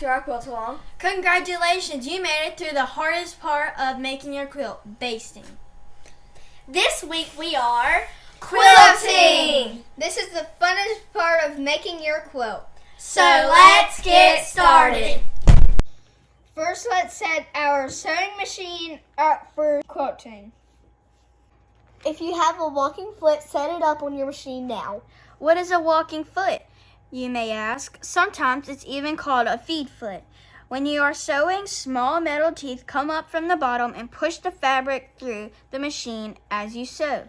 to our quilt along. Congratulations, you made it through the hardest part of making your quilt, basting. This week we are Quilting! This is the funnest part of making your quilt. So let's get started. First, let's set our sewing machine up for quilting. If you have a walking foot, set it up on your machine now. What is a walking foot, you may ask? Sometimes it's even called a feed foot. When you are sewing, small metal teeth come up from the bottom and push the fabric through the machine as you sew.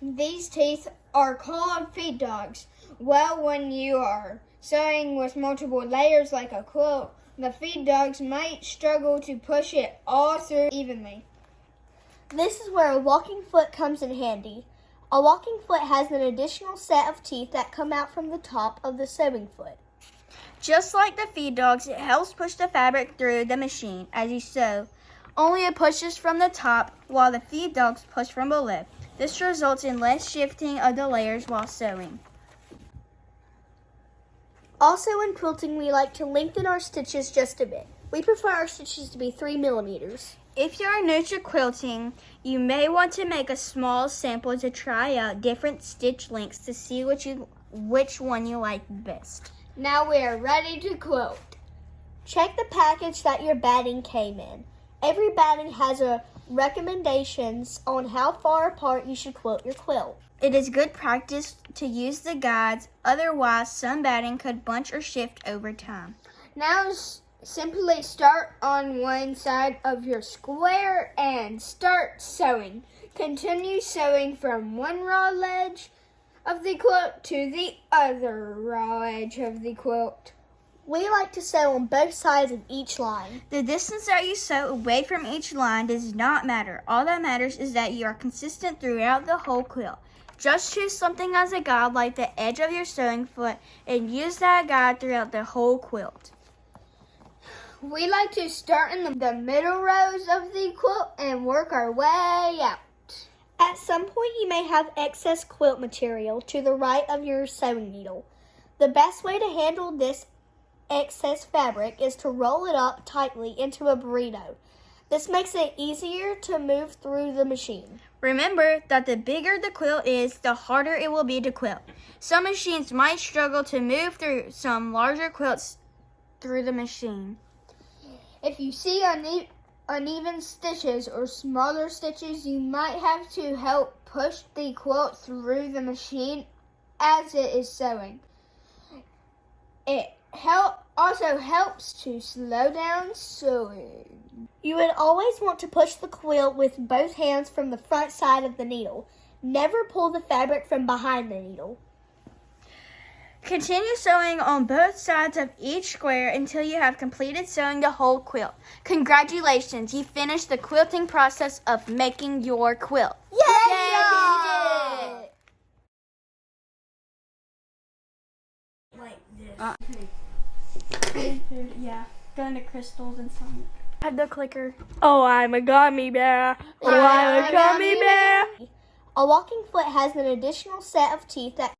These teeth are called feed dogs. Well, when you are sewing with multiple layers like a quilt, the feed dogs might struggle to push it all through evenly. This is where a walking foot comes in handy. A walking foot has an additional set of teeth that come out from the top of the sewing foot. Just like the feed dogs, it helps push the fabric through the machine as you sew. Only it pushes from the top while the feed dogs push from below. This results in less shifting of the layers while sewing. Also in quilting, we like to lengthen our stitches just a bit. We prefer our stitches to be 3 millimeters. If you are new to quilting, you may want to make a small sample to try out different stitch lengths to see which one you like best. Now we are ready to quilt. Check the package that your batting came in. Every batting has recommendations on how far apart you should quilt your quilt. It is good practice to use the guides, otherwise some batting could bunch or shift over time. Now simply start on one side of your square and start sewing. Continue sewing from one raw edge of the quilt to the other raw edge of the quilt. We like to sew on both sides of each line. The distance that you sew away from each line does not matter. All that matters is that you are consistent throughout the whole quilt. Just choose something as a guide like the edge of your sewing foot and use that guide throughout the whole quilt. We like to start in the middle rows of the quilt and work our way out. At some point, you may have excess quilt material to the right of your sewing needle. The best way to handle this excess fabric is to roll it up tightly into a burrito. This makes it easier to move through the machine. Remember that the bigger the quilt is, the harder it will be to quilt. Some machines might struggle to move through some larger quilts through the machine. If you see uneven stitches or smaller stitches, you might have to help push the quilt through the machine as it is sewing. It also helps to slow down sewing. You would always want to push the quilt with both hands from the front side of the needle. Never pull the fabric from behind the needle. Continue sewing on both sides of each square until you have completed sewing the whole quilt. Congratulations, you finished the quilting process of making your quilt. Yay! You did it! Like this. Yeah, go into crystals and something. I have the clicker. Oh, I'm a gummy bear. Oh, I'm a gummy bear. A walking foot has an additional set of teeth that